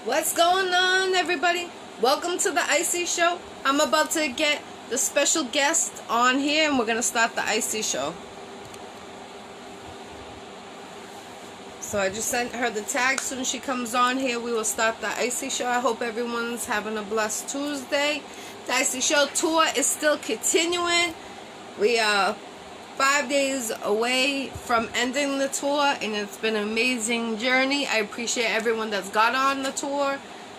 What's going on, everybody? Welcome to the Iccy Show. I'm about to get the special guest on here, and we're going to start the Iccy Show. So I just sent her the tag. Soon as she comes on here, we will start the Iccy Show. I hope everyone's having a blessed Tuesday. The Iccy Show tour is still continuing. We are 5 days away from ending the tour, and it's been an amazing journey. I appreciate everyone that's got on the tour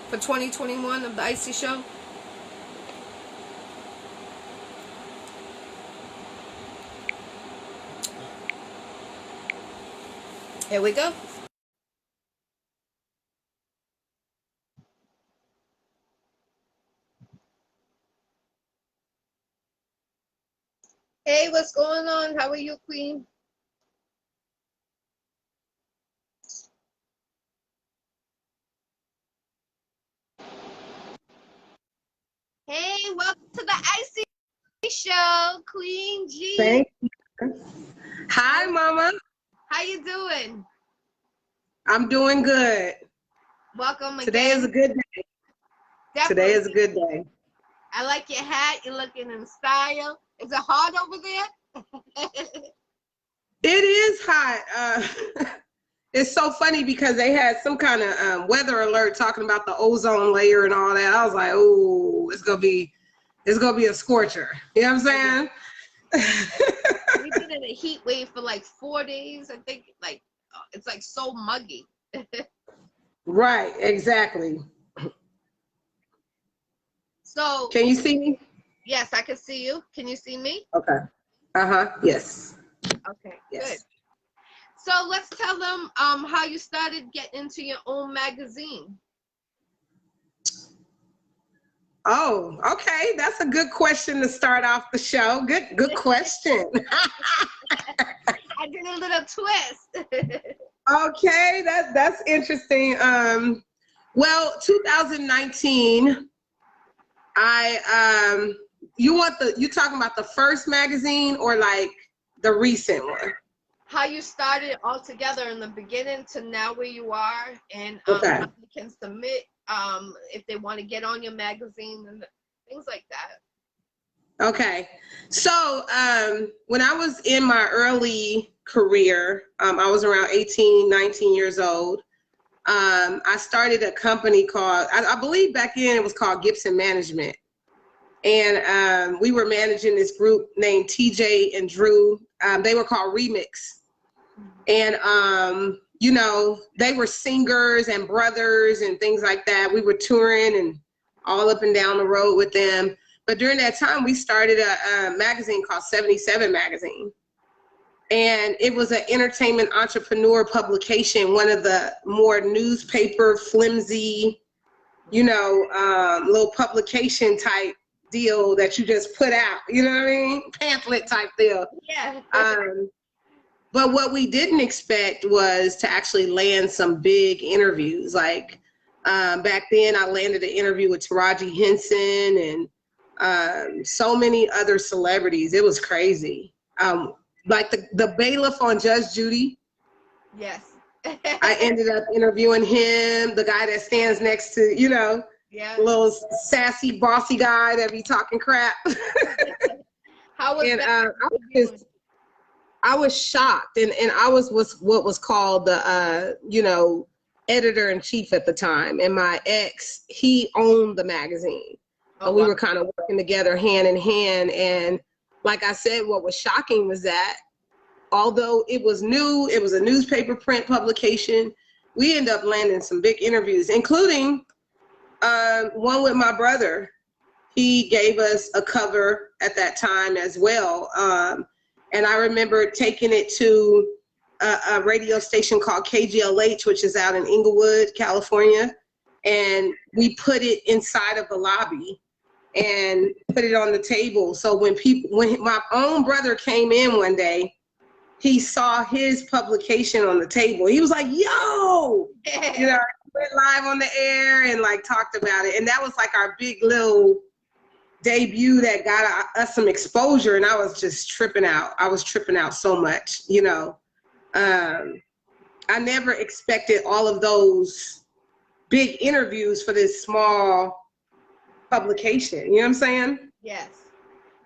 for 2021 of the Iccy Show. Here we go. Hey, what's going on? How are you, Queen? Hey, welcome to the Iccy Show, Queen G. Thank you. Hi, Mama. How you doing? I'm doing good. Welcome again. Today is a good day. Definitely. Today is a good day. I like your hat. You're looking in style. Is it hot over there? It is hot. It's so funny because they had some kind of weather alert talking about the ozone layer and all that. I was like, oh, it's gonna be a scorcher. You know what I'm saying? We've been in a heat wave for like 4 days. I think it's like so muggy. Right, exactly. So Can you see me? yes, I can see you. Can you see me? Okay. Yes. Okay, Yes. good. So let's tell them how you started getting into your own magazine. Oh, okay. That's a good question to start off the show. Good question. I did a little twist. Okay, that's interesting. Well, 2019, you talking about the first magazine or like the recent one? How you started all together in the beginning to now where you are, and Okay. how you can submit if they want to get on your magazine and things like that. Okay. So when I was in my early career, I was around 18, 19 years old. I started a company called, I believe back then it was called Gibson Management. And we were managing this group named TJ and Drew. They were called Remix. And, they were singers and brothers and things like that. We were touring and all up and down the road with them. But during that time, we started a magazine called 77 Magazine. And it was an entertainment entrepreneur publication, one of the more newspaper flimsy, little publication type deal that you just put out, you know what I mean? Pamphlet type deal. Yeah. But what we didn't expect was to actually land some big interviews. Like back then I landed an interview with Taraji Henson and so many other celebrities. It was crazy. Like the bailiff on Judge Judy. Yes. I ended up interviewing him, the guy that stands next to, Yeah. little sassy, bossy guy that be talking crap. How was And that? I was shocked, and I was what was called the editor-in-chief at the time, and my ex, he owned the magazine. Oh, and we wow. were kind of working together hand in hand. And like I said, what was shocking was that although it was new, it was a newspaper print publication, we ended up landing some big interviews, including one with my brother. He gave us a cover at that time as well. And I remember taking it to a radio station called KGLH, which is out in Inglewood, California. And we put it inside of the lobby and put it on the table. So when my own brother came in one day, he saw his publication on the table. He was like, yo, went live on the air and like talked about it. And that was like our big little debut that got us some exposure. And I was just tripping out. I was tripping out so much, I never expected all of those big interviews for this small publication. You know what I'm saying? Yes.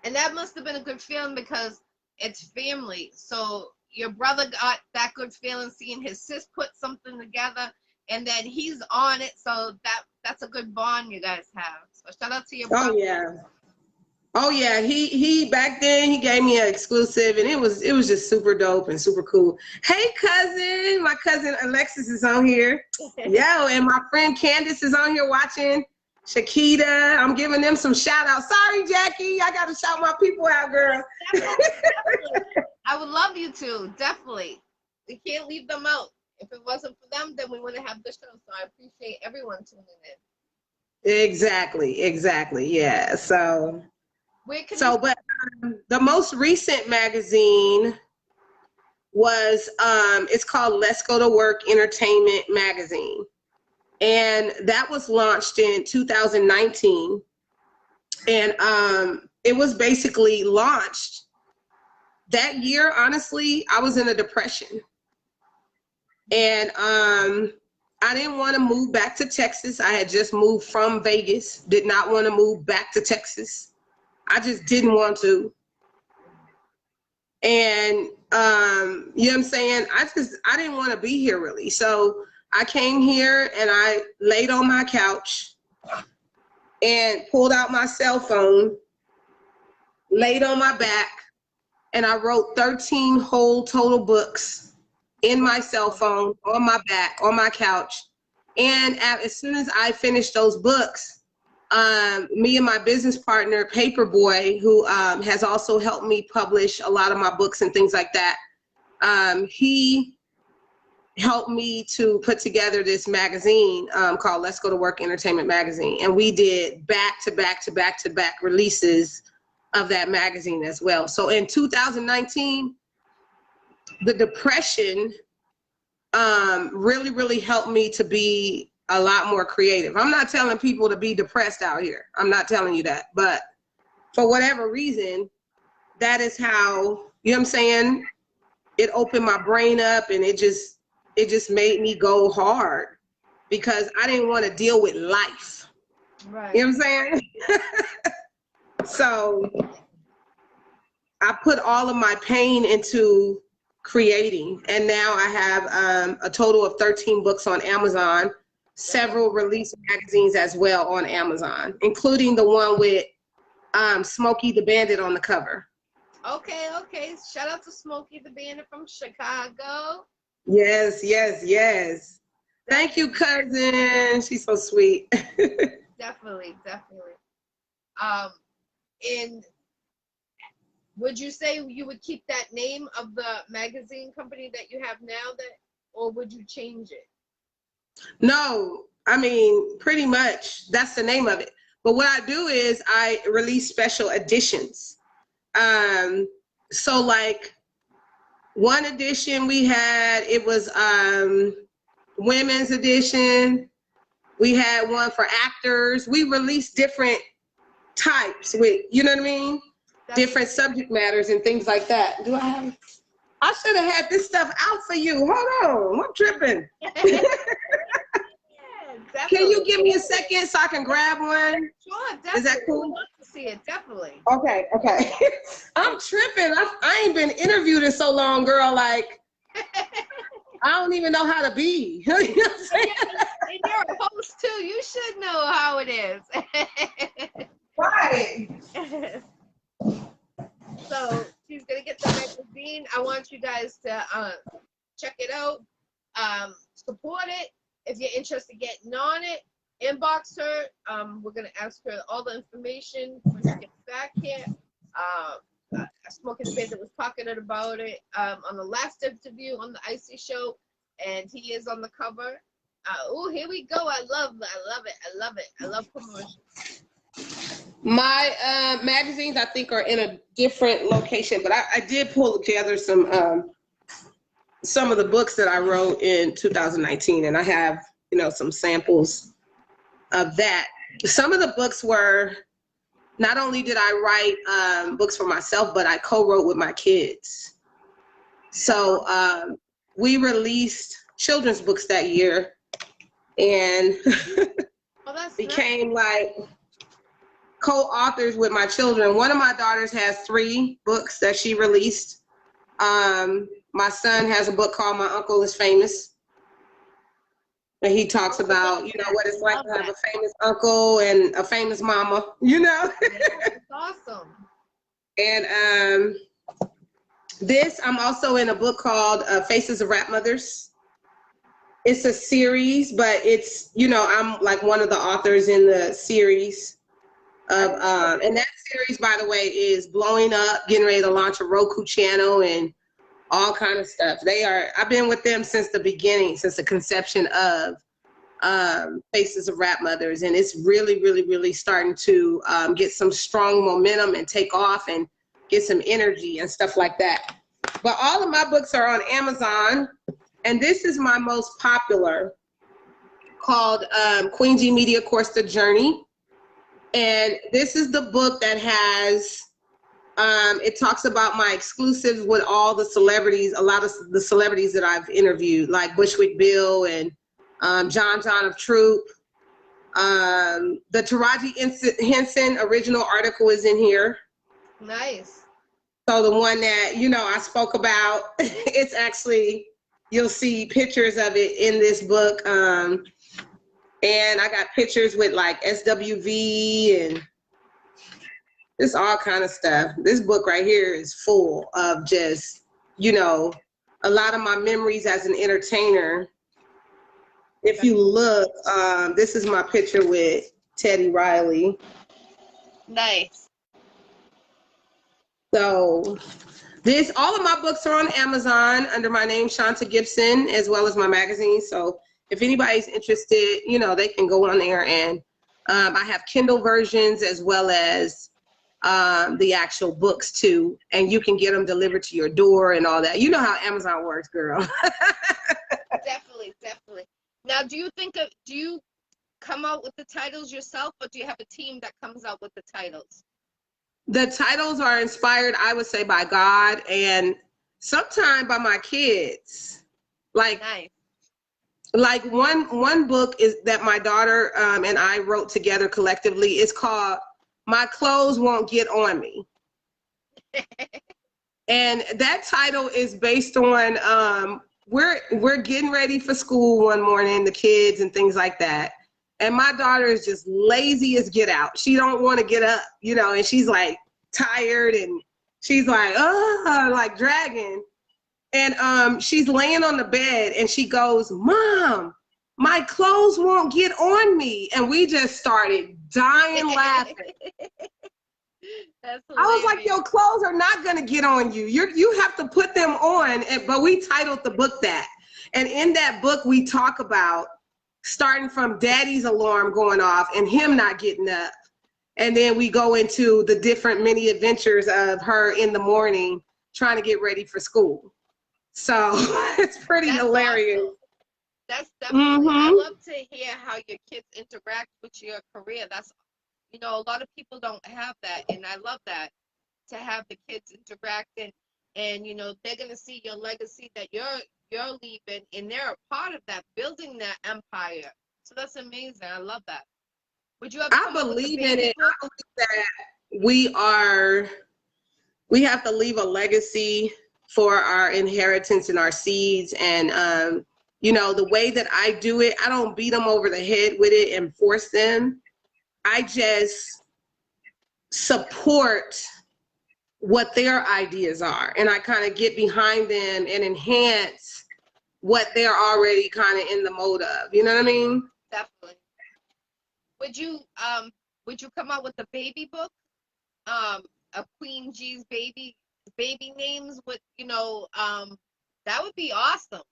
And that must have been a good feeling because it's family. So your brother got that good feeling seeing his sis put something together, and then he's on it. So that's a good bond you guys have. So shout out to your brother. Oh yeah. Oh yeah, he back then he gave me an exclusive, and it was just super dope and super cool. Hey cousin, my cousin Alexis is on here. Yo, and my friend Candace is on here watching. Shakita, I'm giving them some shout outs. Sorry, Jackie, I gotta shout my people out, girl. Definitely. I would love you to, definitely. We can't leave them out. If it wasn't for them, then we wouldn't have the show. So I appreciate everyone tuning in. Exactly, yeah. So. But the most recent magazine was, it's called Let's Go to Work Entertainment Magazine. And that was launched in 2019. And it was basically launched that year. Honestly, I was in a depression. And I didn't want to move back to Texas. I had just moved from Vegas, did not want to move back to Texas. I just didn't want to. And you know what I'm saying? I didn't want to be here really. So I came here and I laid on my couch and pulled out my cell phone, laid on my back, and I wrote 13 whole total books in my cell phone, on my back, on my couch. And as soon as I finished those books, me and my business partner, Paperboy, who has also helped me publish a lot of my books and things like that, he helped me to put together this magazine called Let's Go to Work Entertainment Magazine. And we did back-to-back releases of that magazine as well. So in 2019, the depression really helped me to be a lot more creative. I'm not telling people to be depressed out here. I'm not telling you that. But for whatever reason, that is how, you know what I'm saying? It opened my brain up, and it just made me go hard because I didn't want to deal with life. Right. You know what I'm saying? So I put all of my pain into creating, and now I have a total of 13 books on Amazon, several release magazines as well on Amazon, including the one with Smokey the Bandit on the cover. Okay. Shout out to Smokey the Bandit from Chicago. Yes. Thank you, cousin. She's so sweet. Definitely. And would you say you would keep that name of the magazine company that you have now, or would you change it? No, I mean, pretty much that's the name of it. But what I do is I release special editions. So like one edition we had, it was women's edition. We had one for actors. We released different types with, you know what I mean? Different subject matters and things like that. I should have had this stuff out for you. Hold on, I'm tripping. Yeah, can you give me a second so I can grab one? Sure, definitely. Is that cool? I'd love to see it, definitely. Okay. I'm tripping. I ain't been interviewed in so long, girl. Like, I don't even know how to be. You know what I'm saying? And you're a host too. You should know how it is. Right. So she's gonna get the magazine. I want you guys to check it out, support it. If you're interested in getting on it, inbox her. We're gonna ask her all the information when she gets back here. Smoking the Bandit was talking about it on the last interview on the Iccy Showw, and he is on the cover. Oh, here we go. I love it. I love promotion. My magazines, I think, are in a different location, but I did pull together some of the books that I wrote in 2019, and I have, some samples of that. Some of the books were, not only did I write books for myself, but I co-wrote with my kids. So we released children's books that year, and Oh, that's became nice. like co-authors with my children. One of my daughters has 3 books that she released. My son has a book called My Uncle is Famous. And he talks about, you know, what it's like to have a famous uncle and a famous mama, you know? That's awesome. And I'm also in a book called Faces of Rap Mothers. It's a series, but it's, you know, I'm like one of the authors in the series of, and that series, by the way, is blowing up, getting ready to launch a Roku channel and all kind of stuff. I've been with them since the beginning, since the conception of Faces of Rap Mothers, and it's really, really, really starting to get some strong momentum and take off and get some energy and stuff like that. But all of my books are on Amazon, and this is my most popular, called Queen G Media Course The Journey. And this is the book that has, it talks about my exclusives with all the celebrities, a lot of the celebrities that I've interviewed, like Bushwick Bill and John of Troop. The Taraji Henson original article is in here. Nice. So the one that, you know, I spoke about, it's actually, you'll see pictures of it in this book. And I got pictures with like SWV and it's all kind of stuff. This book right here is full of just, you know, a lot of my memories as an entertainer. If you look, this is my picture with Teddy Riley. Nice. So all of my books are on Amazon under my name, Shanta Gibson, as well as my magazine. So if anybody's interested, you know, they can go on there, and I have Kindle versions as well as the actual books too, and you can get them delivered to your door and all that. You know how Amazon works, girl. Definitely, definitely. Now, do you come out with the titles yourself, or do you have a team that comes out with the titles? The titles are inspired, I would say, by God, and sometimes by my kids. Like, nice. Like one book is that my daughter and I wrote together collectively. It's called My Clothes Won't Get On Me. And that title is based on we're getting ready for school one morning, the kids and things like that. And my daughter is just lazy as get out. She don't want to get up, you know, and she's like tired and she's like, oh, like dragging. And she's laying on the bed and she goes, Mom, my clothes won't get on me. And we just started dying laughing. That's I was like, your clothes are not going to get on you. You have to put them on. But we titled the book that. And in that book, we talk about starting from daddy's alarm going off and him not getting up. And then we go into the different mini adventures of her in the morning trying to get ready for school. So it's pretty hilarious. Awesome. That's definitely, I love to hear how your kids interact with your career. That's, you know, a lot of people don't have that. And I love that, to have the kids interacting and, you know, they're going to see your legacy that you're leaving, and they're a part of that, building that empire. So that's amazing. I love that. Would you ever I believe in it. I believe that we have to leave a legacy for our inheritance and our seeds. And, you know, the way that I do it, I don't beat them over the head with it and force them. I just support what their ideas are. And I kind of get behind them and enhance what they're already kind of in the mode of. You know what I mean? Definitely. Would you come out with a baby book? A Queen G's baby names with, you know, that would be awesome.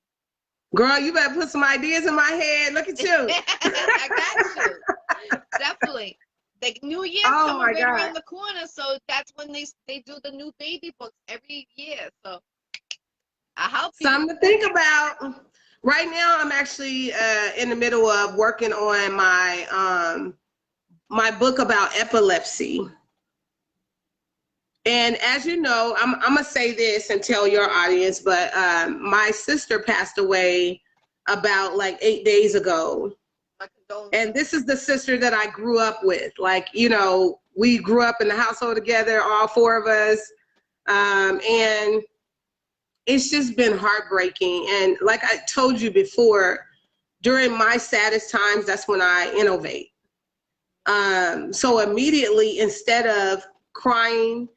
Girl, you better put some ideas in my head. Look at you. I got you. Definitely. The new year coming right around the corner, so that's when they do the new baby books every year. So I help you. Something to think about. Right now, I'm actually in the middle of working on my my book about epilepsy. And as you know, I'm gonna say this and tell your audience, but my sister passed away about like 8 days ago. My condolences. And this is the sister that I grew up with. Like, you know, we grew up in the household together, all four of us. And it's just been heartbreaking. And like I told you before, during my saddest times, that's when I innovate. So immediately, instead of crying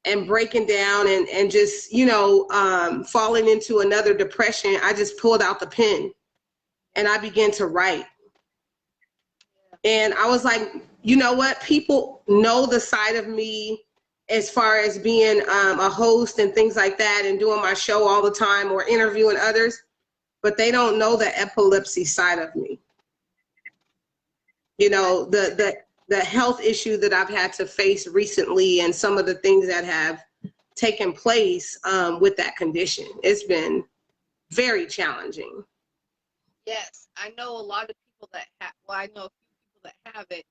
and breaking down and just, you know, falling into another depression, I just pulled out the pen and I began to write. And I was like, you know what? People know the side of me as far as being a host and things like that and doing my show all the time or interviewing others, but they don't know the epilepsy side of me. You know, the health issue that I've had to face recently and some of the things that have taken place with that condition. It's been very challenging. Yes, I know a lot of people that have, well, I know a few people that have it,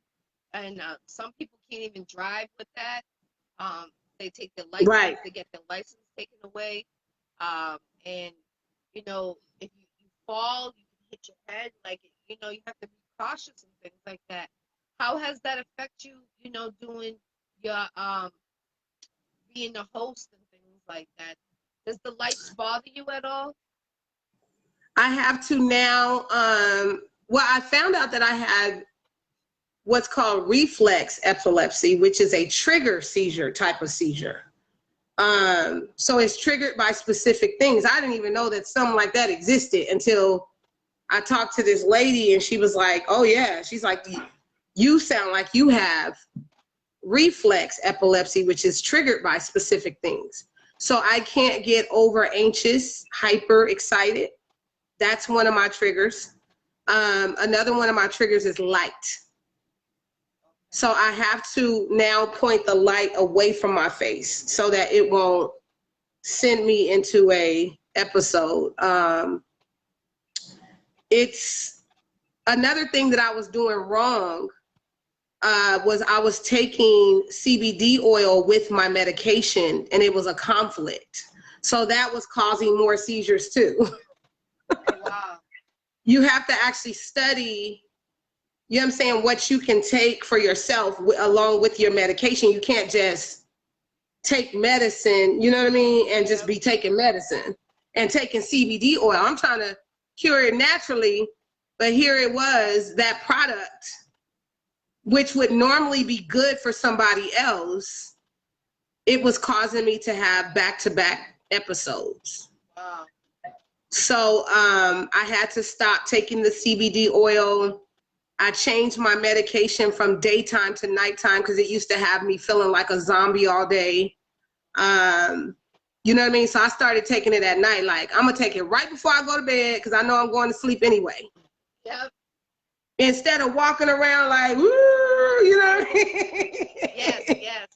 and some people can't even drive with that. They take their license, Right. they get their license taken away. And, you know, if you fall, you can hit your head, like, you know, you have to be cautious and things like that. How has that affect you, you know, doing your, being a host and things like that? Does the lights bother you at all? I have to now, well, I found out that I had what's called reflex epilepsy, which is a trigger seizure type of seizure. So it's triggered by specific things. I didn't even know that something like that existed until I talked to this lady and she was like, oh yeah, she's like, you sound like you have reflex epilepsy, which is triggered by specific things. So I can't get over anxious, hyper excited. That's one of my triggers. Another one of my triggers is light. So I have to now point the light away from my face so that it won't send me into a episode. It's another thing that I was doing wrong was I was taking CBD oil with my medication and it was a conflict. So that was causing more seizures too. Oh, wow. You have to actually study, you know what I'm saying, what you can take for yourself along with your medication. You can't just take medicine, you know what I mean, and just be taking medicine and taking CBD oil. I'm trying to cure it naturally, but here it was, that product, which would normally be good for somebody else, it was causing me to have back-to-back episodes. Wow. So I had to stop taking the CBD oil. I changed my medication from daytime to nighttime because it used to have me feeling like a zombie all day. You know what I mean? So I started taking it at night. Like, I'm going to take it right before I go to bed because I know I'm going to sleep anyway. Yep. Instead of walking around like, woo, you know what I mean? Yes, yes.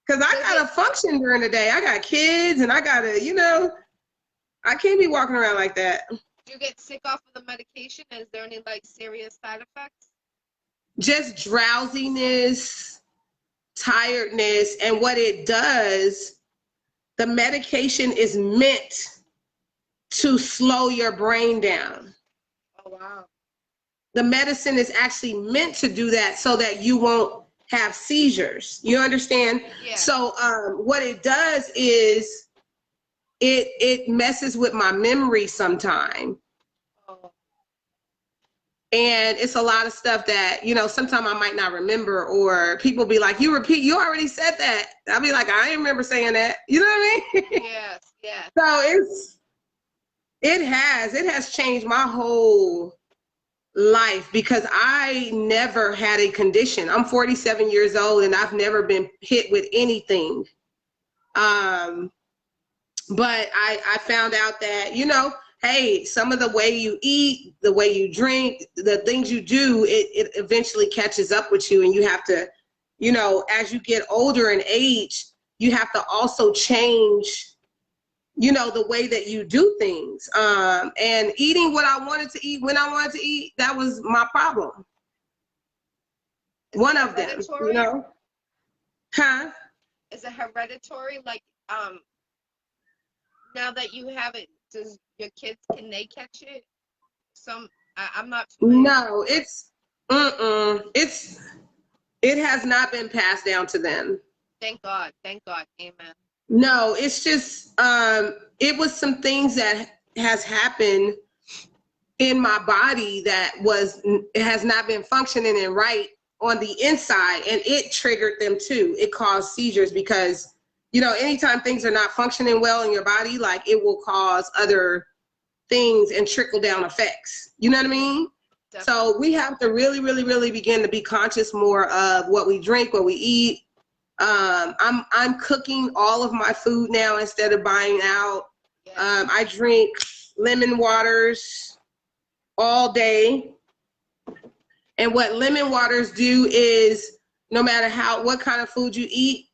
Because I got to function during the day. I got kids and I got to, you know, I can't be walking around like that. Do you get sick off of the medication? Is there any, like, serious side effects? Just drowsiness, tiredness, and what it does, the medication is meant to slow your brain down. Oh, wow. The medicine is actually meant to do that so that you won't have seizures. You understand? Yeah. So what it does is it messes with my memory sometime. Oh. And it's a lot of stuff that, you know, sometimes I might not remember, or people be like, you already said that. I'll be like, I didn't remember saying that. You know what I mean? Yes, yes. So it has changed my whole life because I never had a condition. I'm 47 years old and I've never been hit with anything. But I found out that, you know, hey, some of the way you eat, the way you drink, the things you do, it eventually catches up with you. And you have to, you know, as you get older in age, you have to also change, you know, the way that you do things. And eating what I wanted to eat when I wanted to eat, that was my problem. One of them, you know. Huh? Is it hereditary? Like, now that you have it, does your kids, can they catch it? Some I'm not familiar. No, it has not been passed down to them. Thank God. Thank God. Amen. No, it's just it was some things that has happened in my body that it has not been functioning and right on the inside, and it triggered them too. It caused seizures because, you know, anytime things are not functioning well in your body, like it will cause other things and trickle down effects. You know what I mean? Definitely. So we have to really, really, really begin to be conscious more of what we drink, what we eat. I'm cooking all of my food now instead of buying out. Yeah. I drink lemon waters all day. And what lemon waters do is, no matter what kind of food you eat,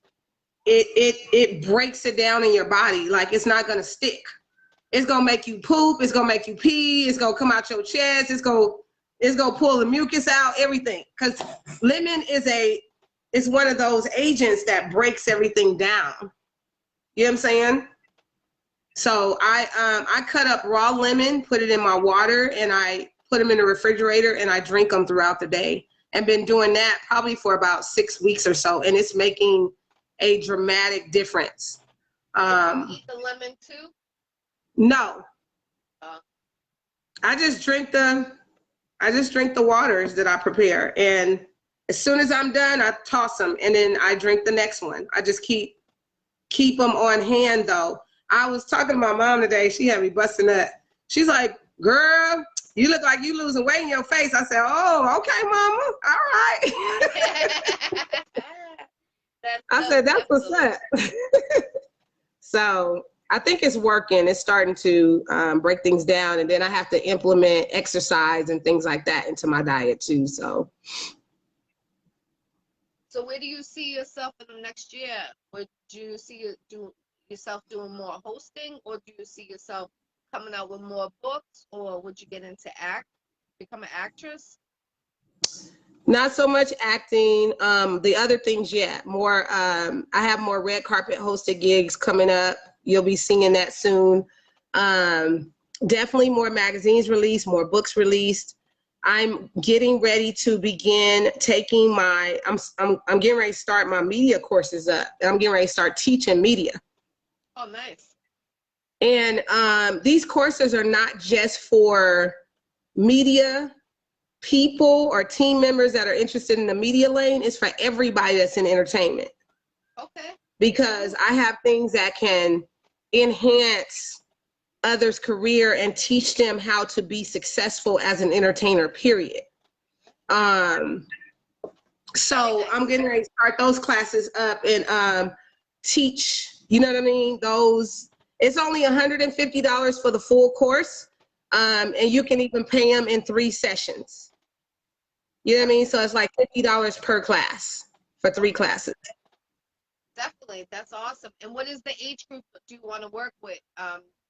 it breaks it down in your body. Like, it's not gonna stick. It's gonna make you poop. It's gonna make you pee. It's gonna come out your chest. It's gonna pull the mucus out. Everything, because lemon is one of those agents that breaks everything down. You know what I'm saying? So I cut up raw lemon, put it in my water, and I put them in the refrigerator, and I drink them throughout the day. And been doing that probably for about 6 weeks or so, and it's making a dramatic difference. Do you eat the lemon too? No. I just drink the waters that I prepare, and as soon as I'm done, I toss them, and then I drink the next one. I just keep them on hand, though. I was talking to my mom today. She had me busting up. She's like, "Girl, you look like you losing weight in your face." I said, "Oh, okay, Mama. All right." I said, "That's what's up." So I think it's working. It's starting to break things down, and then I have to implement exercise and things like that into my diet too. So where do you see yourself in the next year? Would you see yourself doing more hosting, or do you see yourself coming out with more books, or would you get into become an actress? Not so much acting. The other things, yeah, more. I have more red carpet hosted gigs coming up. You'll be seeing that soon. Definitely more magazines released, more books released. I'm getting ready to begin taking I'm getting ready to start my media courses up. I'm getting ready to start teaching media. Oh, nice. And these courses are not just for media people or team members that are interested in the media lane. It's for everybody that's in entertainment. Okay. Because I have things that can enhance others' career and teach them how to be successful as an entertainer, period. So I'm getting ready to start those classes up and teach, you know what I mean? It's only $150 for the full course. And you can even pay them in 3 sessions. You know what I mean? So it's like $50 per class for 3 classes. Definitely. That's awesome. And what is the age group do you want to work with?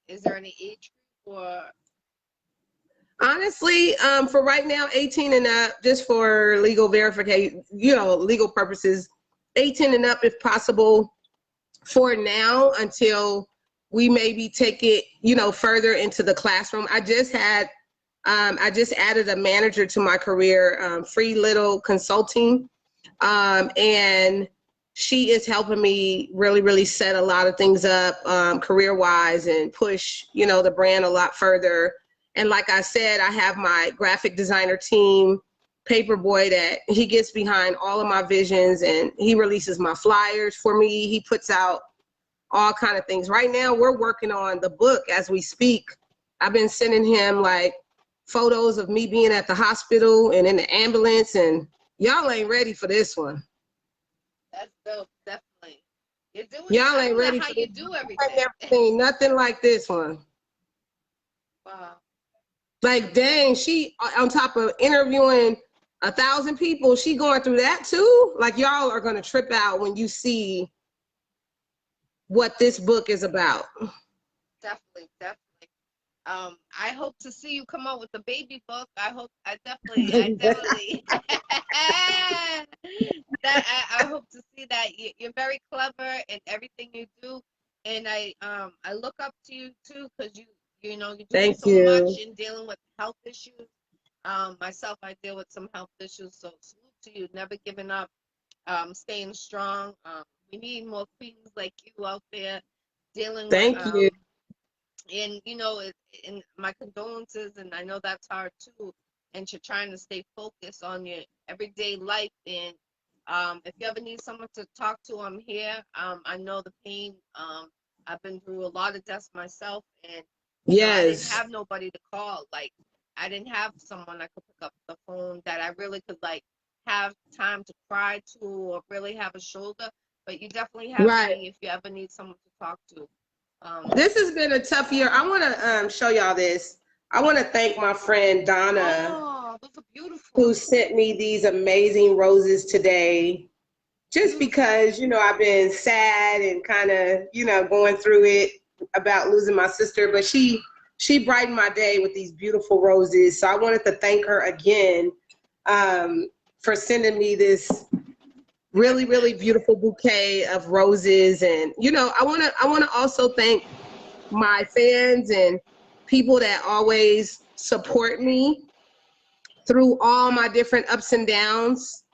Is there any age group or? Honestly, for right now, 18 and up, just for legal verification, legal purposes, 18 and up if possible for now, until we maybe take it, further into the classroom. I just added a manager to my career, Free Little Consulting, and she is helping me really, really set a lot of things up career-wise and push, the brand a lot further. And like I said, I have my graphic designer team, Paperboy, that he gets behind all of my visions, and he releases my flyers for me. He puts out all kind of things. Right now, we're working on the book as we speak. I've been sending him like photos of me being at the hospital and in the ambulance, and y'all ain't ready for this one. That's dope, definitely. Y'all ain't ready for you do everything. I've never seen nothing like this one. Wow. Like, dang, she on top of interviewing 1,000 people, she going through that too. Like, y'all are gonna trip out when you see what this book is about. Definitely. I hope to see you come out with the baby book. I definitely I hope to see that. You're very clever in everything you do, and I look up to you too, because you do so much in dealing with health issues. Myself, I deal with some health issues, so salute to you. Never giving up, staying strong. We need more queens like you out there dealing with Thank you. and you know and my condolences, and I know that's hard too, and you're trying to stay focused on your everyday life. And if you ever need someone to talk to, I'm here. I know the pain. I've been through a lot of deaths myself, and you know I didn't Yes. have nobody to call. Like, I didn't have someone I could pick up the phone that I really could like have time to cry to or really have a shoulder. But you definitely have Right. me if you ever need someone to talk to. This has been a tough year. I want to show y'all this. I want to thank my friend Donna, Oh, those are beautiful. who sent me these amazing roses today. Just Beautiful. because, I've been sad and kind of, going through it about losing my sister, but she brightened my day with these beautiful roses. So I wanted to thank her again for sending me this really, really beautiful bouquet of roses. And, I want to also thank my fans and people that always support me through all my different ups and downs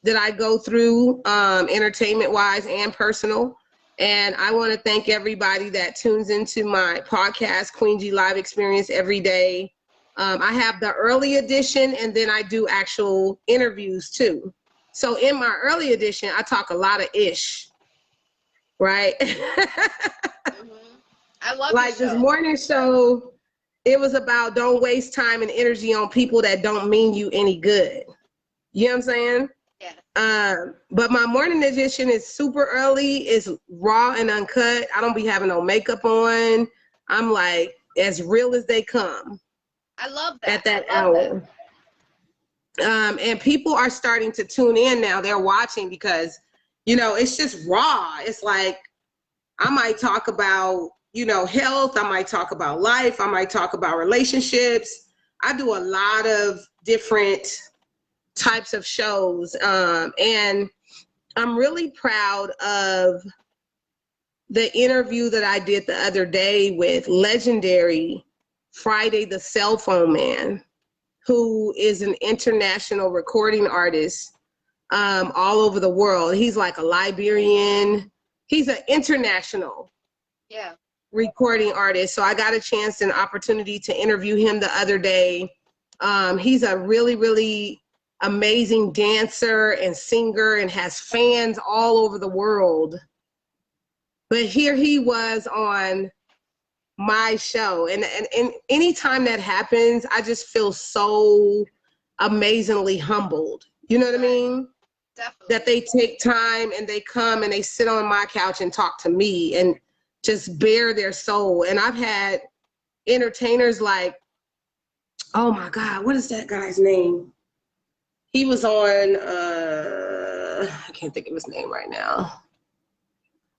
that I go through, entertainment wise and personal. And I want to thank everybody that tunes into my podcast, Queen G Live Experience, every day. I have the early edition, and then I do actual interviews too. So in my early edition, I talk a lot of ish, right? I love your Like this show. morning show, it was about don't waste time and energy on people that don't mean you any good. You know what I'm saying? Yeah. But my morning edition is super early. It's raw and uncut. I don't be having no makeup on. I'm like as real as they come I love that. at that I love that. hour. And people are starting to tune in now. They're watching because, it's just raw. It's like I might talk about, health. I might talk about life. I might talk about relationships. I do a lot of different types of shows. And I'm really proud of the interview that I did the other day with legendary Friday the Cell Phone Man, who is an international recording artist all over the world. He's like a Liberian. He's an international recording artist. So I got a chance and opportunity to interview him the other day. He's a really, really amazing dancer and singer and has fans all over the world. But here he was on my show. And anytime that happens, I just feel so amazingly humbled. You know what I mean? Definitely. That they take time and they come and they sit on my couch and talk to me and just bare their soul. And I've had entertainers like, oh my God, what is that guy's name? He was on, I can't think of his name right now.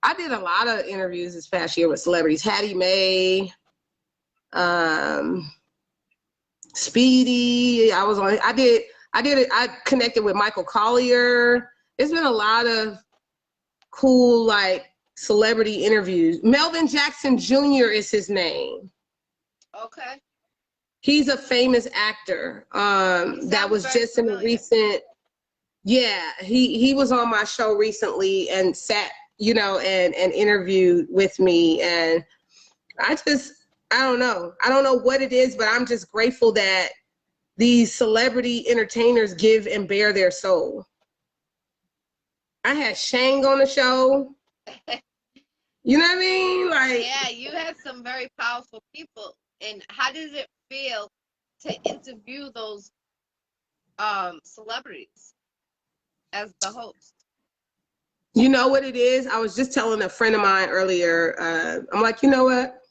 I did a lot of interviews this past year with celebrities. Hattie Mae, Speedy. I connected with Michael Collier. There's been a lot of cool, like, celebrity interviews. Melvin Jackson Jr. is his name. Okay. He's a famous actor that was just familiar. in a recent, he was on my show recently and sat, and interviewed with me. And I don't know. I don't know what it is, but I'm just grateful that these celebrity entertainers give and bear their soul. I had Shang on the show. You know what I mean? Like, yeah, you had some very powerful people. And how does it feel to interview those celebrities as the host? you know what it is? I was just telling a friend of mine earlier, I'm like, you know what?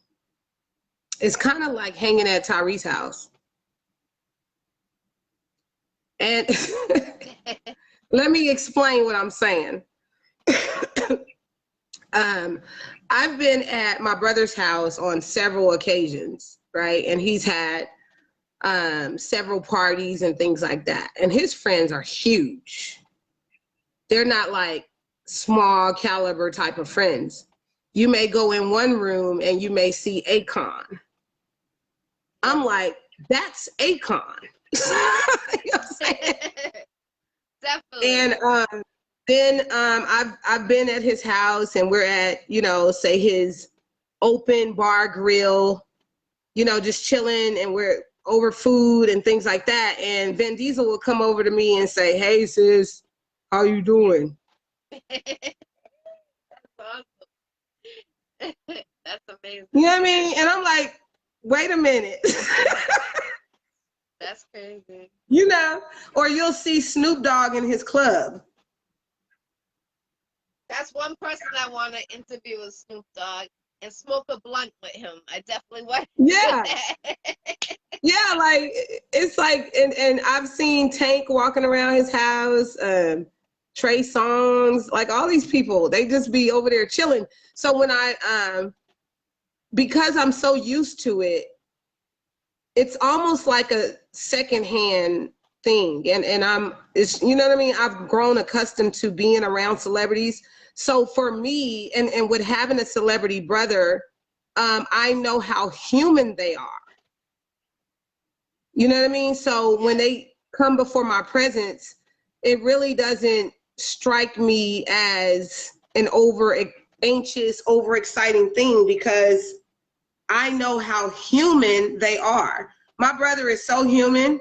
It's kind of like hanging at Tyree's house. And let me explain what I'm saying. I've been at my brother's house on several occasions, right? And he's had several parties and things like that. And his friends are huge. They're not like small caliber type of friends. You may go in one room and you may see Akon. I'm like, that's Akon. You know what I'm saying? Definitely. And then I've been at his house, and we're at, you know, say his open bar grill, you know, just chilling, and we're over food and things like that. And Vin Diesel will come over to me and say, "Hey sis, how you doing?" That's awesome. That's amazing. You know what I mean? And I'm like, wait a minute. That's crazy. You know, or you'll see Snoop Dogg in his club. That's one person I want to interview with Snoop Dogg and smoke a blunt with him. I definitely want to do Yeah. that. Yeah, like it's like, and I've seen Tank walking around his house, Trey Songz, like all these people, they just be over there chilling. So when because I'm so used to it, it's almost like a secondhand thing. And it's, you know what I mean? I've grown accustomed to being around celebrities. So for me, and with having a celebrity brother, I know how human they are. You know what I mean? So when they come before my presence, it really doesn't strike me as an anxious, over exciting thing, because I know how human they are. My brother is so human.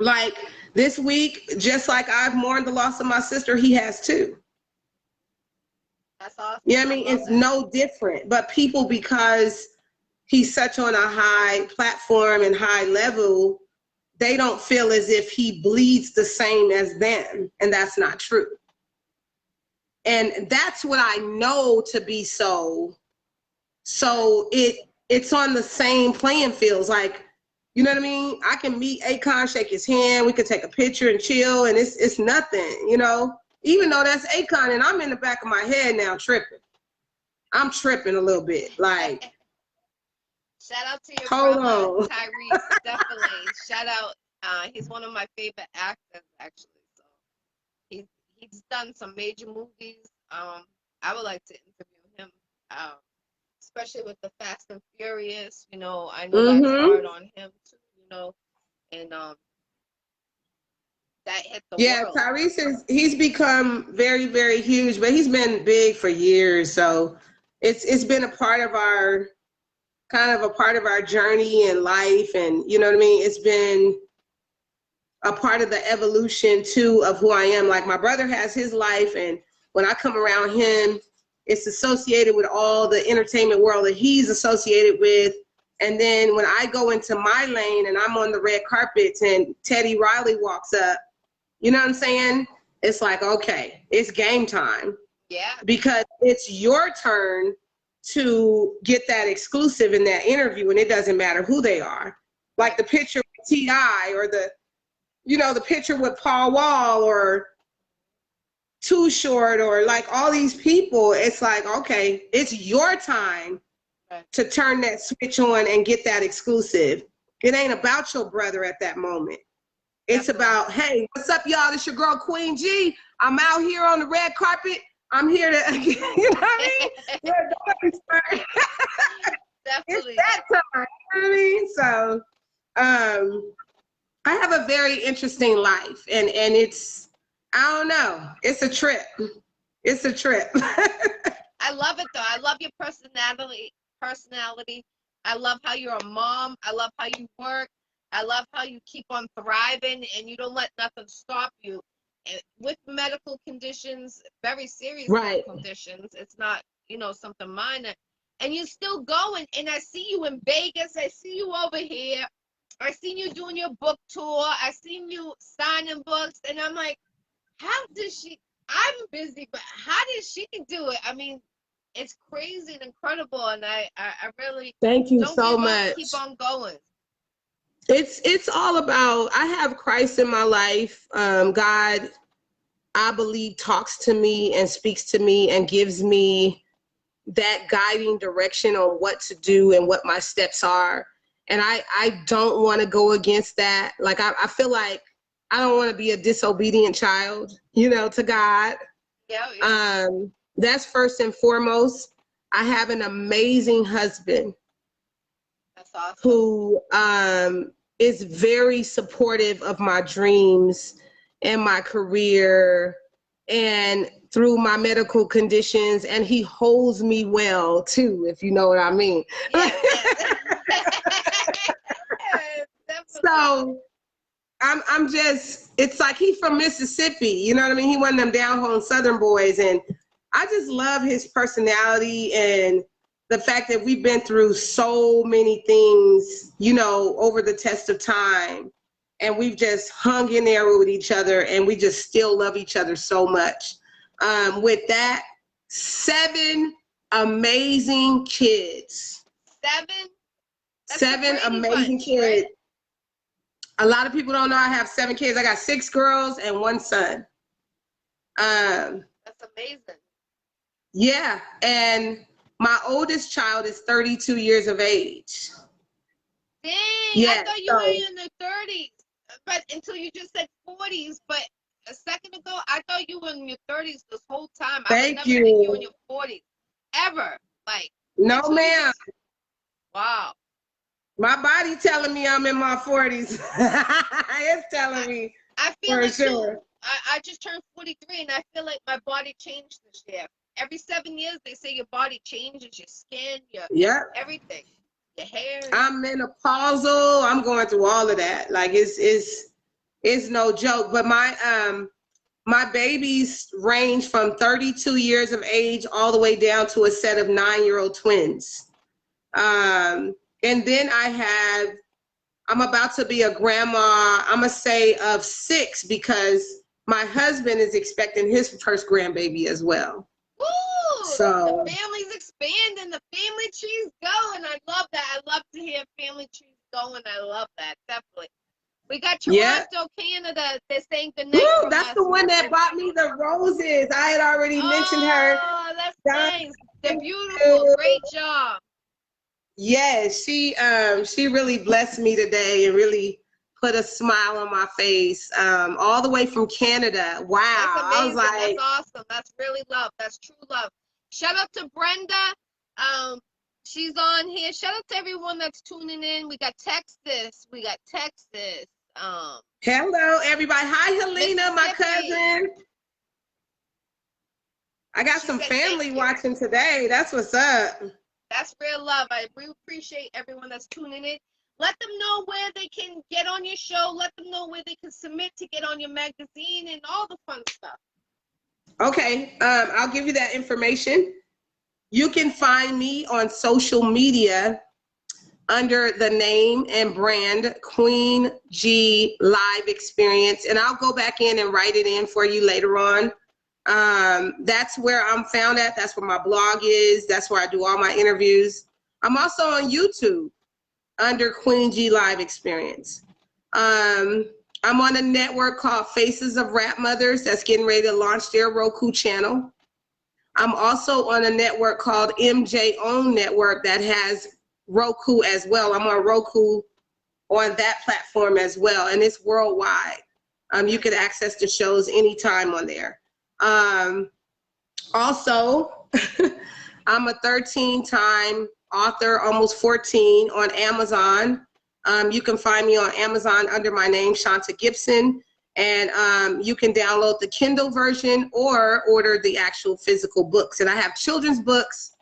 Like this week, just like I've mourned the loss of my sister, he has too. That's awesome. You know what I mean? It's no different. But people, because he's such on a high platform and high level, they don't feel as if he bleeds the same as them. And that's not true. And that's what I know to be so. So it's on the same playing fields. Like, you know what I mean? I can meet Akon, shake his hand, we could take a picture and chill, and it's nothing, you know? Even though that's Akon, and I'm in the back of my head now tripping. I'm tripping a little bit. Like, shout out to your hold brother, on. Tyrese. Definitely. Shout out. He's one of my favorite actors, actually. So he's done some major movies. I would like to interview him. Especially with the Fast and Furious. You know, I know that's hard on him too. You know, and that hit the world. Tyrese he's become very, very huge, but he's been big for years. So it's been a part of our kind of a part of our journey in life, and you know what I mean? It's been a part of the evolution too of who I am. Like my brother has his life, and when I come around him, it's associated with all the entertainment world that he's associated with. And then when I go into my lane and I'm on the red carpets and Teddy Riley walks up, you know what I'm saying? It's like, okay, it's game time. Yeah. Because it's your turn to get that exclusive in that interview, and it doesn't matter who they are. Like the picture with T.I. or the picture with Paul Wall or Too Short or like all these people. It's like, okay, it's your time to turn that switch on and get that exclusive. It ain't about your brother at that moment. It's about, hey, what's up, y'all? It's your girl, Queen G. I'm out here on the red carpet. I'm here to, you know what I mean? Definitely. It's that time, you know what I mean? So I have a very interesting life, and it's, I don't know, it's a trip. It's a trip. I love it though. I love your personality. I love how you're a mom. I love how you work. I love how you keep on thriving and you don't let nothing stop you. And with medical conditions, very serious medical conditions, it's not, something minor. And you're still going. And I see you in Vegas. I see you over here. I seen you doing your book tour. I seen you signing books. And I'm like, how does she? I'm busy, but how does she do it? I mean, it's crazy and incredible. And I really thank you don't so give much. up. Keep on going. It's all about, I have Christ in my life. God, I believe, talks to me and speaks to me and gives me that guiding direction on what to do and what my steps are. And I don't want to go against that. Like I feel like I don't want to be a disobedient child, to God. Yeah. That's first and foremost. I have an amazing husband. That's awesome. Who is very supportive of my dreams and my career and through my medical conditions, and he holds me well too, if you know what I mean. Yes, yes. Definitely. So I'm just, it's like he's from Mississippi, you know what I mean? He one of them down home Southern boys, and I just love his personality and the fact that we've been through so many things, you know, over the test of time, and we've just hung in there with each other, and we just still love each other so much. With that, 7 amazing kids. 7? That's 7 amazing bunch, kids. right? A lot of people don't know I have 7 kids. I got 6 girls and 1 son. That's amazing. Yeah, and my oldest child is 32 years of age. Dang, Yeah, I thought you were in the 30s, but until you just said 40s. But a second ago, I thought you were in your 30s this whole time. I would never think you were in your 40s, ever. Like, no, ma'am. Wow. My body telling me I'm in my 40s. It's telling me. I feel for it sure. too. I just turned 43, and I feel like my body changed this year. Every 7 years, they say your body changes, your skin, your everything, your hair. I'm menopausal. I'm going through all of that. Like it's no joke. But my babies range from 32 years of age all the way down to a set of 9-year-old twins. And then I'm about to be a grandma, I'm gonna say of 6, because my husband is expecting his first grandbaby as well. Ooh, so the family's expanding, the family tree's going. I love that. I love to hear family trees going. I love that, definitely. We got Toronto, Canada. They're saying good night. Woo, that's the one that bought me the roses. I had already mentioned her. Oh, that's nice. They're beautiful. Great job. Yes, she really blessed me today and really put a smile on my face. All the way from Canada. Wow. That's amazing. I was like, that's awesome. That's really love. That's true love. Shout out to Brenda. She's on here. Shout out to everyone that's tuning in. We got Texas. Hello, everybody. Hi, Helena, my cousin. I got some family watching today. That's what's up. That's real love. We appreciate everyone that's tuning in. Let them know where they can get on your show. Let them know where they can submit to get on your magazine and all the fun stuff. Okay, I'll give you that information. You can find me on social media under the name and brand Queen G Live Experience, and I'll go back in and write it in for you later on. That's where I'm found at. That's where my blog is. That's where I do all my interviews. I'm also on YouTube under Queen G Live Experience. I'm on a network called Faces of Rap Mothers that's getting ready to launch their Roku channel. I'm also on a network called MJ Own Network that has Roku as well. I'm on Roku on that platform as well, and it's worldwide. You can access the shows anytime on there. Also, I'm a 13-time author, almost 14, on Amazon. You can find me on Amazon under my name, Shanta Gibson, and you can download the Kindle version or order the actual physical books. And I have children's books.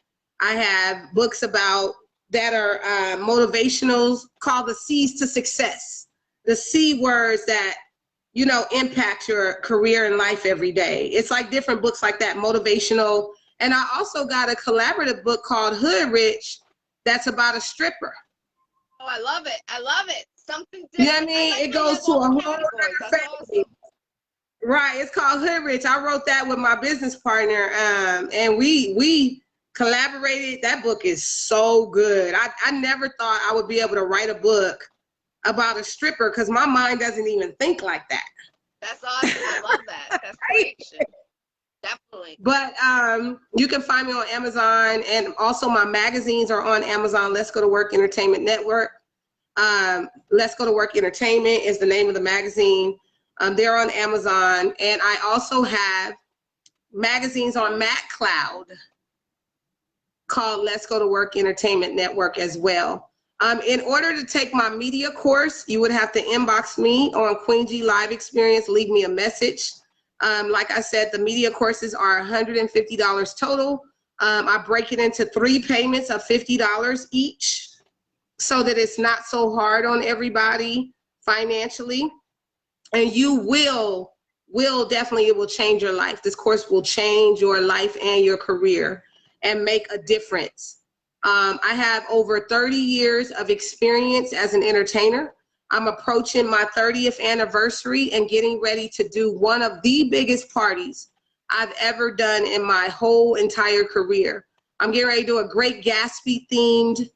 I have books that are motivational, called The C's to Success. The C words that, you know, impact your career and life every day. It's like different books like that, motivational. And I also got a collaborative book called Hood Rich that's about a stripper. Oh, I love it. I love it. Something different. You know what I mean? It goes to a whole other family. Awesome. Right. It's called Hood Rich. I wrote that with my business partner, and we collaborated. That book is so good. I never thought I would be able to write a book about a stripper, because my mind doesn't even think like that. That's awesome. I love that. That's great. Definitely. But you can find me on Amazon, and also my magazines are on Amazon. Let's Go to Work Entertainment Network. Let's Go to Work Entertainment is the name of the magazine. They're on Amazon, and I also have magazines on MacCloud called Let's Go to Work Entertainment Network as well. In order to take my media course, you would have to inbox me on Queen G Live Experience, leave me a message. Like I said, the media courses are $150 total. I break it into 3 payments of $50 each so that it's not so hard on everybody financially. And you will definitely, it will change your life. This course will change your life and your career and make a difference. I have over 30 years of experience as an entertainer. I'm approaching my 30th anniversary and getting ready to do one of the biggest parties I've ever done in my whole entire career. I'm getting ready to do a Great Gatsby themed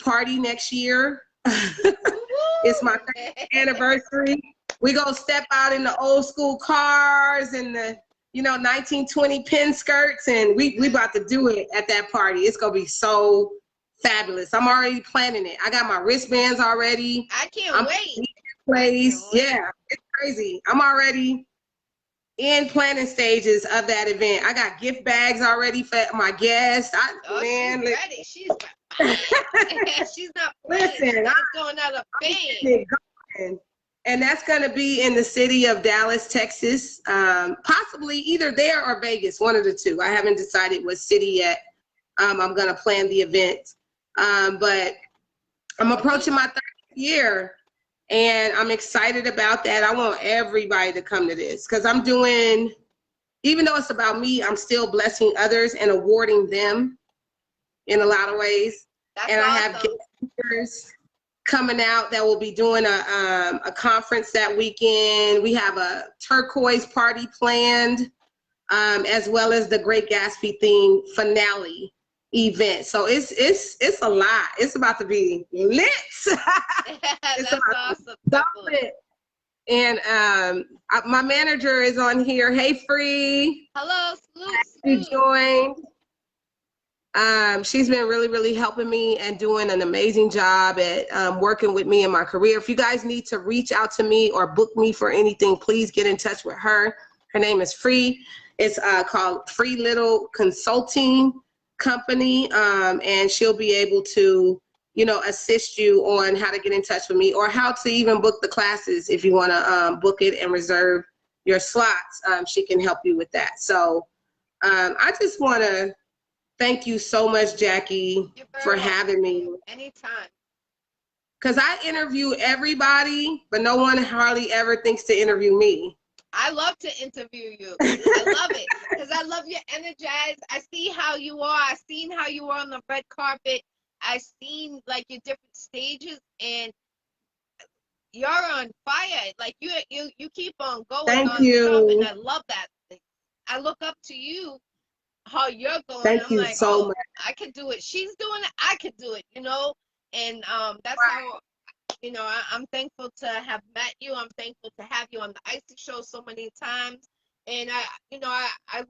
party next year. It's my 30th anniversary. We gonna step out in the old school cars and the 1920 pin skirts, and we about to do it at that party. It's gonna be so fabulous. I'm already planning it. I got my wristbands already. I can't wait. Place. Yeah, it's crazy. I'm already in planning stages of that event. I got gift bags already for my guests. She's ready. She's she's not playing. Listen, she's going out of bang. And that's going to be in the city of Dallas, Texas, possibly either there or Vegas, one of the two. I haven't decided what city yet. I'm going to plan the event. But I'm approaching my 30th year, and I'm excited about that. I want everybody to come to this because I'm doing, even though it's about me, I'm still blessing others and awarding them in a lot of ways. That's and awesome. I have guest speakers coming out that will be doing a conference that weekend. We have a turquoise party planned, as well as the Great Gatsby theme finale event. So it's a lot. It's about to be lit. That's awesome. And my manager is on here. Hey, Free. Hello, salute. She joined. She's been really helping me and doing an amazing job at working with me in my career. If you guys need to reach out to me or book me for anything, please get in touch with her. Her name is Free. It's called Free Little Consulting Company, and she'll be able to, assist you on how to get in touch with me or how to even book the classes. If you want to book it and reserve your slots, she can help you with that. So I just want to thank you so much, Jackie, for having me. Anytime. Because I interview everybody, but no one hardly ever thinks to interview me. I love to interview you. I love it because I love your energized. I see how you are. I've seen how you are on the red carpet. I've seen like your different stages, and you're on fire. Like you keep on going. Thank you. And I love that. I look up to you. How you're going. Thank I'm you like, so much. I could do it. She's doing it. I could do it, and that's right. how, I'm thankful to have met you. I'm thankful to have you on the Iccy Show so many times. And I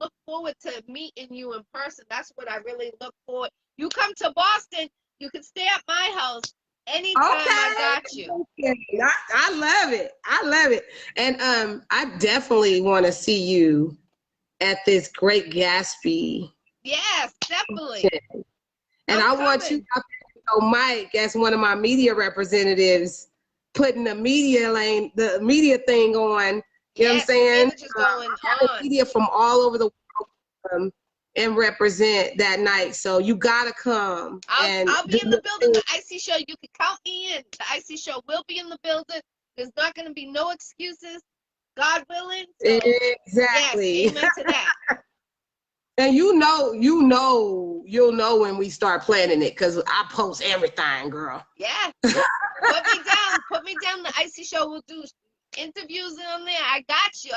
look forward to meeting you in person. That's what I really look forward. You come to Boston, you can stay at my house anytime. Okay. I got you. I love it. I love it. And I definitely want to see you at this Great Gatsby. Yes, definitely. And I want you to know Mike as one of my media representatives putting the media thing on. You know what I'm saying? Media from all over the world and represent that night. So you gotta come. I'll be in the building. The Iccy Show, you can count me in. The Iccy Show will be in the building. There's not going to be no excuses. God willing. So, exactly. Yes, amen to that. And you'll know when we start planning it because I post everything, girl. Yeah. Put me down. The Iccy Show will do interviews on there. I got you.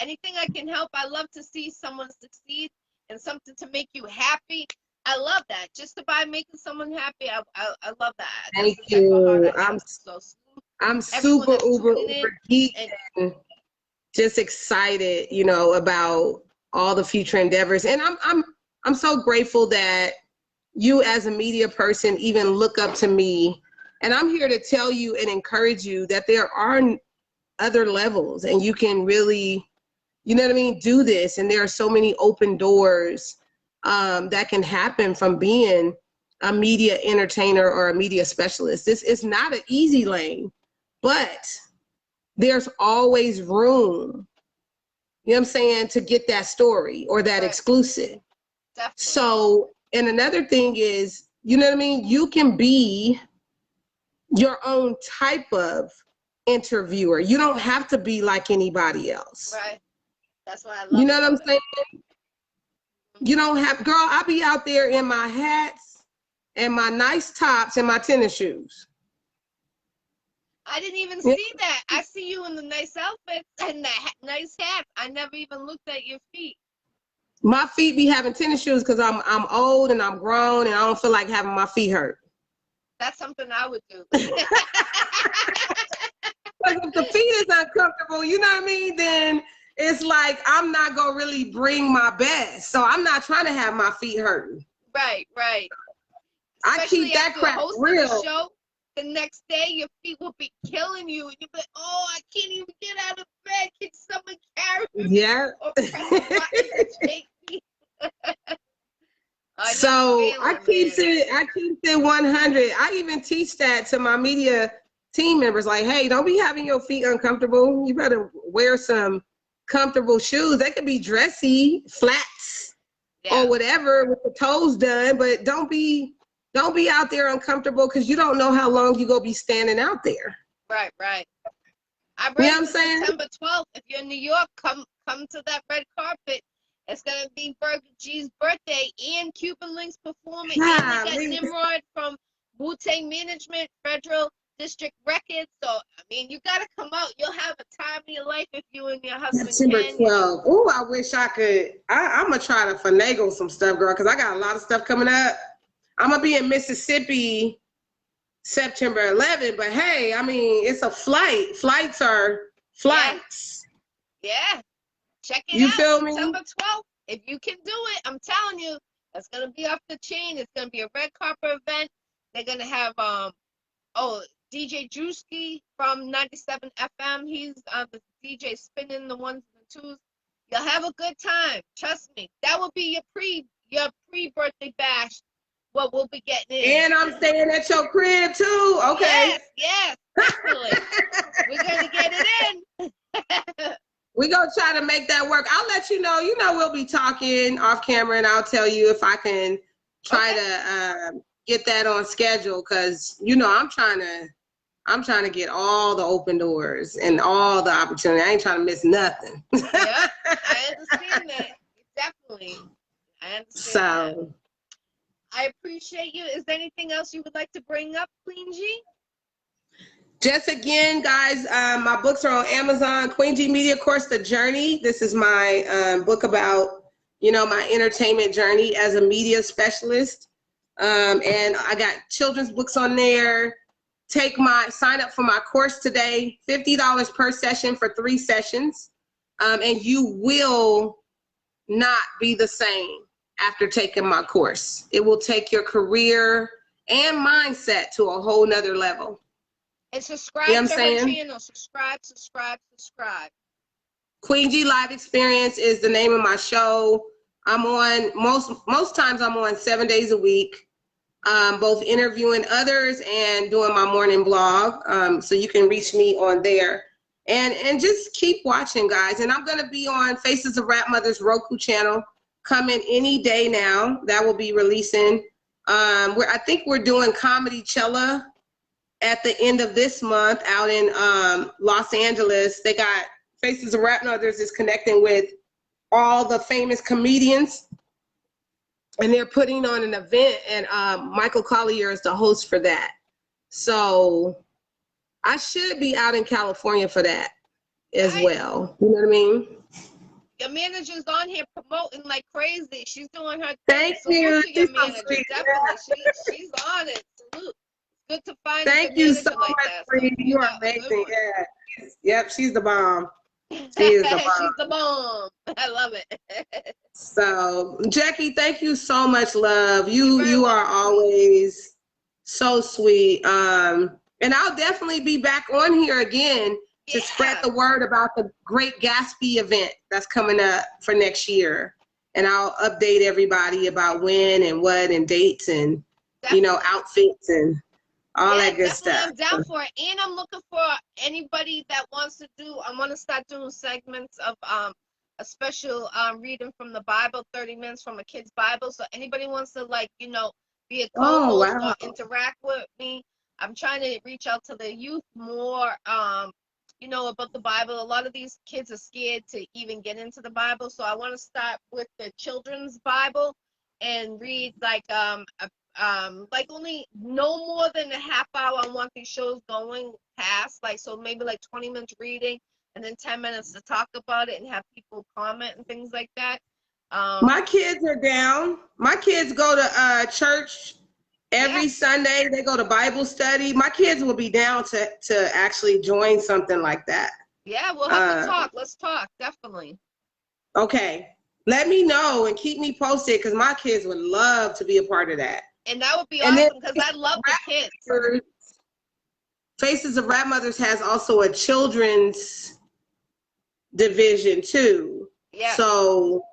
Anything I can help. I love to see someone succeed and something to make you happy. I love that. Just by making someone happy, I love that. Thank you. I'm super uber geek and just excited, about all the future endeavors. And I'm so grateful that you as a media person even look up to me. And I'm here to tell you and encourage you that there are other levels and you can really, do this. And there are so many open doors that can happen from being a media entertainer or a media specialist. This is not an easy lane, but there's always room, you know what I'm saying, to get that story or that exclusive. Definitely. So, and another thing is, you know what I mean? You can be your own type of interviewer. You don't have to be like anybody else. Right. That's why I love You know what I'm it. saying? You don't have, girl, I be out there in my hats and my nice tops and my tennis shoes. I didn't even see that. I see you in the nice outfits and the nice hat. I never even looked at your feet. My feet be having tennis shoes because I'm old and I'm grown and I don't feel like having my feet hurt. That's something I would do. Because if the feet is uncomfortable, you know what I mean, then it's like I'm not going to really bring my best. So I'm not trying to have my feet hurting. Right, right. I keep that crap real. The show, the next day, your feet will be killing you. You'll be like, oh, I can't even get out of bed. Can someone carry me? Yeah. Or press a button to shake me. So I keep it 100. I even teach that to my media team members. Like, hey, don't be having your feet uncomfortable. You better wear some comfortable shoes. They could be dressy, flats, or whatever with the toes done, but don't be out there uncomfortable because you don't know how long you're gonna be standing out there. Right, right. I'm You ready know what I'm for saying? September 12th. If you're in New York, come to that red carpet. It's going to be Burger G's birthday and Cuban Links performing. And they got Nimrod from Wu-Tang Management, Federal District Records. So, I mean, you got to come out. You'll have a time of your life if you and your husband September can. 12th. Oh, I wish I could. I'm going to try to finagle some stuff, girl, because I got a lot of stuff coming up. I'm going to be in Mississippi September 11th, but hey, I mean, it's a flight. Flights are flights. Yeah. Check it out. You feel me? September 12th. If you can do it, I'm telling you, it's going to be off the chain. It's going to be a red carpet event. They're going to have, DJ Drewski from 97 FM. He's the DJ spinning the ones and the twos. You'll have a good time. Trust me. That will be your pre-birthday bash. What we'll be getting in. And I'm staying at your crib too. Okay. Yes, definitely. We're going to get it in. We're going to try to make that work. I'll let you know. You know, we'll be talking off camera and I'll tell you if I can try to get that on schedule because, you know, I'm trying to get all the open doors and all the opportunity. I ain't trying to miss nothing. Yeah, I understand that. Definitely. I understand that. I appreciate you. Is there anything else you would like to bring up, Queen G? Just again, guys, my books are on Amazon. Queen G Media Course, The Journey. This is my book about, you know, my entertainment journey as a media specialist. And I got children's books on there. Sign up for my course today, $50 per session for 3 sessions. And you will not be the same after taking my course. It will take your career and mindset to a whole nother level. And subscribe to her channel. Subscribe. Queen G Live Experience is the name of my show. I'm on, most times I'm on 7 days a week, both interviewing others and doing my morning blog. So you can reach me on there. And just keep watching, guys. And I'm going to be on Faces of Rap Mother's Roku channel coming any day now. That will be releasing. I think we're doing Comedy Cella at the end of this month out in Los Angeles. They got Faces of Rap Mothers is connecting with all the famous comedians, and they're putting on an event, and Michael Collier is the host for that. So I should be out in California for that as well. You know what I mean? Your manager's on here promoting like crazy. She's doing her thing. Thank you. Your manager, definitely. She's on it. Salute. Good to find Thank you so like much, Free. You are amazing. Yeah. Yep, she's the bomb. She is the bomb. She's the bomb. I love it. So, Jackie, thank you so much, love. You are always so sweet. And I'll definitely be back on here again to spread the word about the Great Gatsby event that's coming up for next year. And I'll update everybody about when and what and dates and outfits and all that good definitely. stuff. I'm down for it. And I'm looking for anybody that wants to do, I want to start doing segments of a special reading from the Bible, 30 minutes from a kid's Bible. So anybody wants to be a Oh, co-host wow. or interact with me. I'm trying to reach out to the youth more, about the Bible. A lot of these kids are scared to even get into the Bible. So I want to start with the children's Bible and read only no more than a half hour. I want these shows going past, so maybe 20 minutes reading and then 10 minutes to talk about it and have people comment and things like that. My kids are down. My kids go to church every Sunday. They go to Bible study. My kids will be down to actually join something like that. Yeah, we'll have to talk. Let's talk, definitely. Okay. Let me know and keep me posted because my kids would love to be a part of that. And that would be awesome because I love the kids. Faces of Rap Mothers has also a children's division too. Yeah. So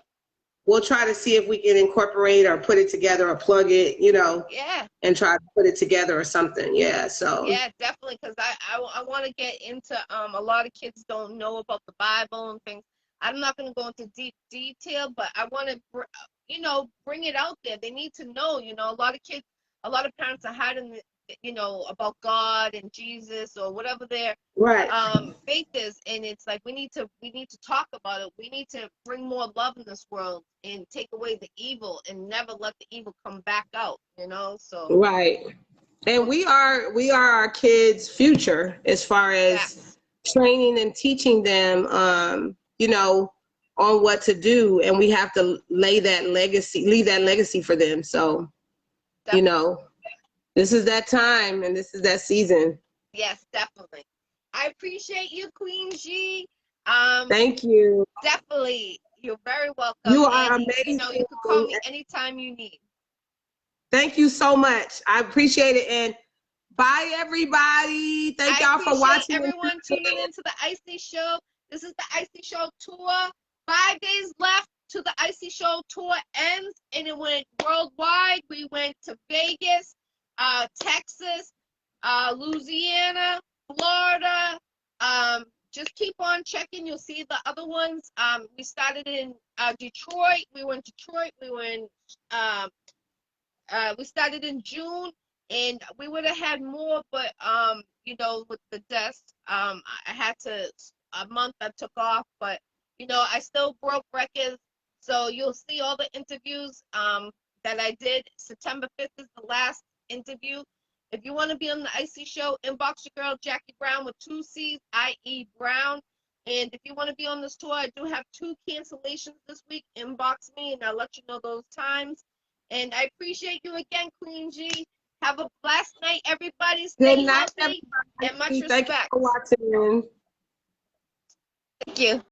we'll try to see if we can incorporate or put it together or plug it, Yeah. and try to put it together or something. Yeah. So. Yeah, definitely, because I want to get into a lot of kids don't know about the Bible and things. I'm not going to go into deep detail, but I want to, bring it out there. They need to know, a lot of kids, a lot of parents are hiding, about God and Jesus or whatever their faith is, and it's like we need to talk about it. We need to bring more love in this world and take away the evil and never let the evil come back out. So right. And we are our kids' future as far as training and teaching them, on what to do, and we have to leave that legacy for them. So, this is that time and this is that season. Yes, definitely. I appreciate you, Queen G. Thank you. Definitely. You're very welcome. You are amazing. You can call me anytime you need. Thank you so much. I appreciate it. And bye, everybody. Thank y'all for watching. Everyone tuning into the Iccy Show. This is the Iccy Show tour. 5 days left to the Iccy Show tour ends, and it went worldwide. We went to Vegas, Texas, Louisiana, Florida. Just keep on checking. You'll see the other ones. We started in Detroit. We were in Detroit. We started in June, and we would have had more, but with the deaths, I had a month I took off, but I still broke records. So you'll see all the interviews that I did. September 5th is the last interview. If you want to be on the Iccy Show, inbox your girl Jackie Brown with 2 C's, I-E Brown. And if you want to be on this tour, I do have 2 cancellations this week. Inbox me, and I'll let you know those times. And I appreciate you again, Queen G. Have a blessed night, everybody. Stay healthy and much respect. Thank you for watching. Thank you.